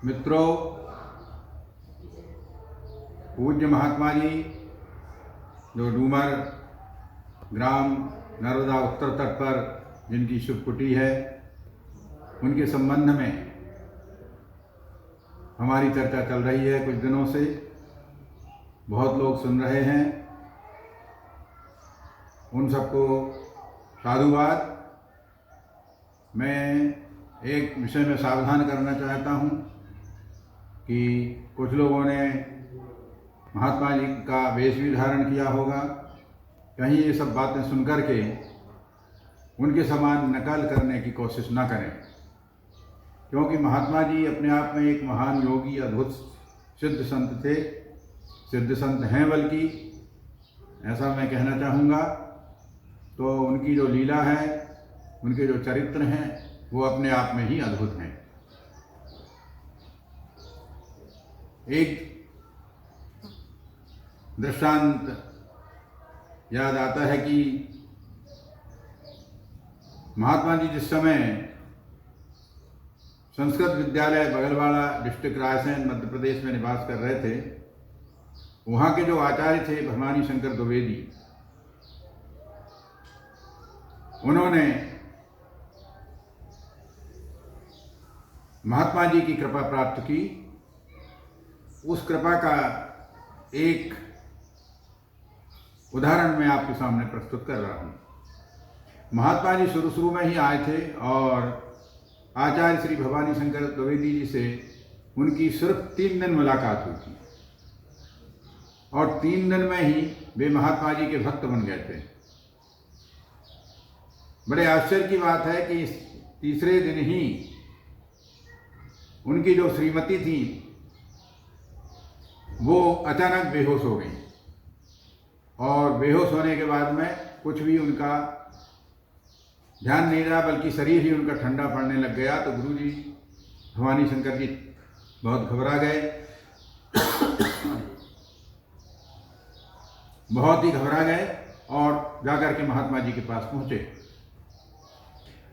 मित्रों, पूज्य महात्मा जी जो डूमर ग्राम नर्मदा उत्तर तट पर जिनकी शुभ कुटी है, उनके संबंध में हमारी चर्चा चल रही है। कुछ दिनों से बहुत लोग सुन रहे हैं, उन सबको साधुवाद। मैं एक विषय में सावधान करना चाहता हूं कि कुछ लोगों ने महात्मा जी का वेश भी धारण किया होगा। कहीं ये सब बातें सुनकर के उनके समान नकल करने की कोशिश न करें, क्योंकि महात्मा जी अपने आप में एक महान योगी, अद्भुत सिद्ध संत थे, सिद्ध संत हैं, बल्कि ऐसा मैं कहना चाहूँगा। तो उनकी जो लीला है, उनके जो चरित्र हैं, वो अपने आप में ही अद्भुत हैं। एक दृष्टांत याद आता है कि महात्मा जी जिस समय संस्कृत विद्यालय बगलवाड़ा, डिस्ट्रिक्ट रायसेन, मध्य प्रदेश में निवास कर रहे थे, वहाँ के जो आचार्य थे भवानी शंकर द्विवेदी, उन्होंने महात्मा जी की कृपा प्राप्त की। उस कृपा का एक उदाहरण मैं आपके सामने प्रस्तुत कर रहा हूँ। महात्मा जी शुरू में ही आए थे और आचार्य श्री भवानी शंकर द्विवेदी जी से उनकी सिर्फ 3 दिन मुलाकात हुई थी और 3 दिन में ही वे महात्मा जी के भक्त बन गए थे। बड़े आश्चर्य की बात है कि तीसरे दिन ही उनकी जो श्रीमती थी वो अचानक बेहोश हो गई और बेहोश होने के बाद में कुछ भी उनका ध्यान नहीं रहा, बल्कि शरीर ही उनका ठंडा पड़ने लग गया। तो गुरु जी भवानी शंकर जी बहुत घबरा गए, बहुत ही घबरा गए और जाकर के महात्मा जी के पास पहुंचे।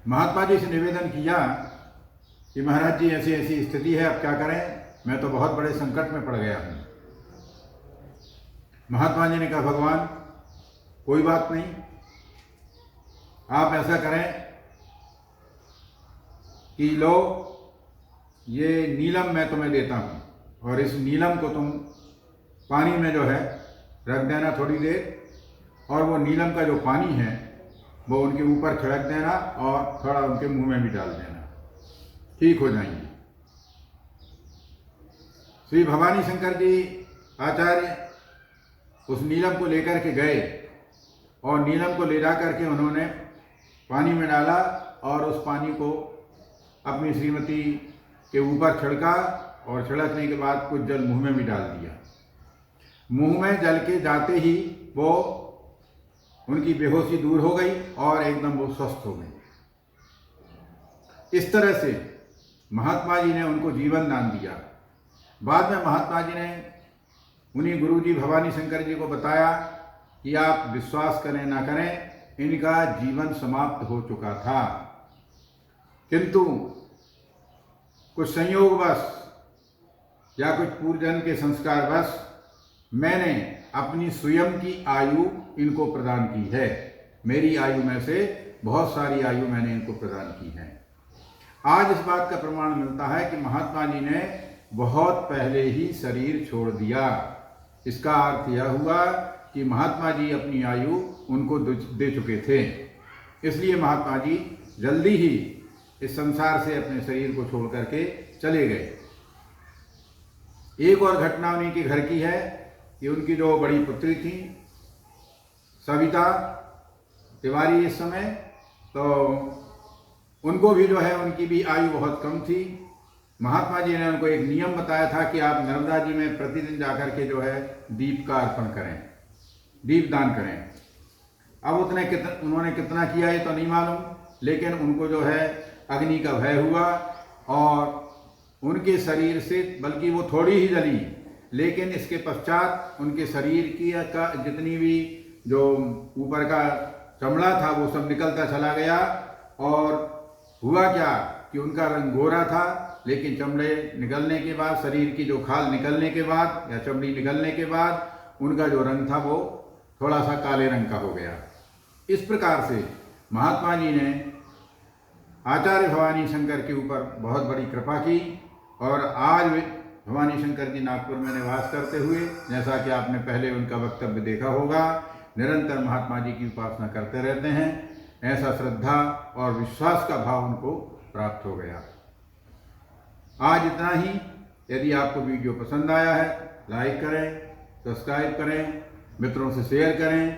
महात्मा जी से निवेदन किया कि महाराज जी ऐसी ऐसी स्थिति है, अब क्या करें, मैं तो बहुत बड़े संकट में पड़ गया हूँ। महात्मा जी ने कहा, भगवान कोई बात नहीं, आप ऐसा करें कि लो ये नीलम मैं तुम्हें देता हूँ और इस नीलम को तुम पानी में जो है रख देना थोड़ी देर, और वो नीलम का जो पानी है वो उनके ऊपर छिड़क देना और थोड़ा उनके मुंह में भी डाल देना, ठीक हो जाएंगे। श्री भवानी शंकर जी आचार्य उस नीलम को लेकर के गए और नीलम को ले जा करके उन्होंने पानी में डाला और उस पानी को अपनी श्रीमती के ऊपर छिड़का और छिड़कने के बाद कुछ जल मुंह में भी डाल दिया। मुंह में जल के जाते ही वो उनकी बेहोशी दूर हो गई और एकदम वो स्वस्थ हो गई। इस तरह से महात्मा जी ने उनको जीवन दान दिया। बाद में महात्मा जी ने उन्हीं गुरु जी भवानी शंकर जी को बताया कि आप विश्वास करें ना करें, इनका जीवन समाप्त हो चुका था, किंतु कुछ संयोगवश या कुछ पूर्वजन्म के संस्कारवश मैंने अपनी स्वयं की आयु इनको प्रदान की है। मेरी आयु में से बहुत सारी आयु मैंने इनको प्रदान की है। आज इस बात का प्रमाण मिलता है कि महात्मा जी ने बहुत पहले ही शरीर छोड़ दिया। इसका अर्थ यह हुआ कि महात्मा जी अपनी आयु उनको दे चुके थे, इसलिए महात्मा जी जल्दी ही इस संसार से अपने शरीर को छोड़ करके चले गए। एक और घटना उन्हीं के घर की है कि उनकी जो बड़ी पुत्री थी, सविता तिवारी इस समय, तो उनको भी जो है उनकी भी आयु बहुत कम थी। महात्मा जी ने उनको एक नियम बताया था कि आप नर्मदा जी में प्रतिदिन जाकर के जो है दीप का अर्पण करें, दीप दान करें। अब उन्होंने कितना किया ये तो नहीं मालूम, लेकिन उनको जो है अग्नि का भय हुआ और उनके शरीर से, बल्कि वो थोड़ी ही जली, लेकिन इसके पश्चात उनके शरीर की का जितनी भी जो ऊपर का चमड़ा था वो सब निकलता चला गया। और हुआ क्या कि उनका रंग गोरा था, लेकिन चमड़े निकलने के बाद, शरीर की जो खाल निकलने के बाद या चमड़ी निकलने के बाद उनका जो रंग था वो थोड़ा सा काले रंग का हो गया। इस प्रकार से महात्मा जी ने आचार्य भवानी शंकर के ऊपर बहुत बड़ी कृपा की और आज भवानी शंकर जी नागपुर में निवास करते हुए, जैसा कि आपने पहले उनका वक्तव्य देखा होगा, निरंतर महात्मा जी की उपासना करते रहते हैं। ऐसा श्रद्धा और विश्वास का भाव उनको प्राप्त हो गया। आज इतना ही। यदि आपको वीडियो पसंद आया है, लाइक करें, सब्सक्राइब करें, मित्रों से शेयर करें,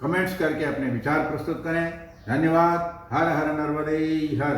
कमेंट्स करके अपने विचार प्रस्तुत करें। धन्यवाद। हर हर नर्मदे हर।